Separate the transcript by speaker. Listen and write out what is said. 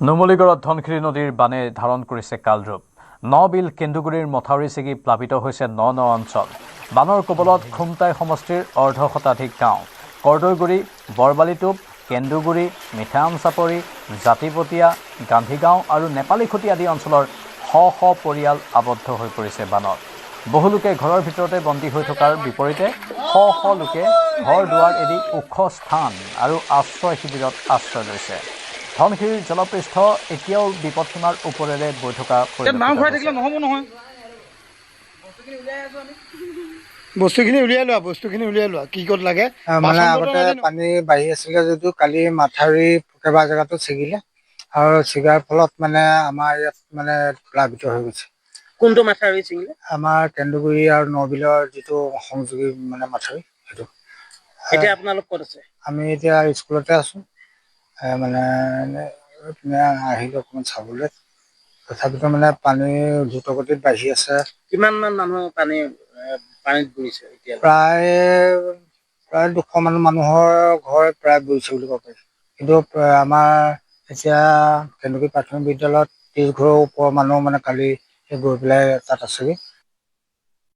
Speaker 1: নুমলীগড়ত ধনশিৰি নদীৰ বানে ধাৰণ কৰিছে কালৰূপ। বিল কেন্দুগুৰিৰ মথাউৰি ছিগি প্লাবিত হৈছে ন অঞ্চল। বানৰ কবলত খুমটাই সমষ্টিৰ অৰ্ধশতাধিক গাঁও। কৰ্দৈগুৰি, বৰবালিটোপ, কেন্দুগুৰি, মিঠাআম চাপৰি, জাতিপতীয়া, গান্ধীগাঁও আৰু নেপালীখুটি আদি অঞ্চলৰ শ পৰিয়াল আবদ্ধ হৈ পৰিছে বানত। বহু লোকে ঘৰৰ ভিতৰতে বন্দী হৈ থকাৰ বিপৰীতে শ লোকে ঘৰ দুৱাৰ এৰি ওখ স্থান আৰু আশ্ৰয় শিবিৰত আশ্ৰয় লৈছে। ধনশিৰিৰ জলপৃষ্ঠ এতিয়াও বিপদসীমাৰ ওপৰেৰে বৈ থকা পৰিলক্ষিত হৈছে।
Speaker 2: বস্তুখিনি উলিয়াই লোৱা কি ক'ত লাগে।
Speaker 3: মানে আগতে পানী বাঢ়ি আছিলে যদিও কালি মাথাউৰি কেইবা জেগাতো ছিগিলে আৰু ছিগাৰ ফলত মানে আমাৰ ইয়াত মানে প্লাবিত হৈ গৈছে।
Speaker 4: কোনটো মাথাউৰি ছিগিলে?
Speaker 3: আমাৰ কেন্দুগুৰি আৰু নবিলৰ যিটো সংযোগী মানে মাথাউৰি সেইটো।
Speaker 4: এতিয়া আপোনালোক ক'ত আছে?
Speaker 3: আমি এতিয়া স্কুলতে আছো। মানে আহিলো অকণমান চাবলৈ। তথাপিতো মানে পানী দ্ৰুতগতিত বাঢ়ি আছে।
Speaker 4: কিমান মান মানুহ পানীত বুৰিছে এতিয়া?
Speaker 3: প্ৰায় 200 মান মানুহৰ ঘৰ প্ৰায় বুৰিছে বুলি ক'ব পাৰি। কিন্তু আমাৰ এতিয়া কেন্দুগুৰি প্ৰাথমিক বিদ্যালয়ত 30 ঘৰৰ ওপৰৰ মানুহ মানে কালি গৈ পেলাই তাত আছেগৈ।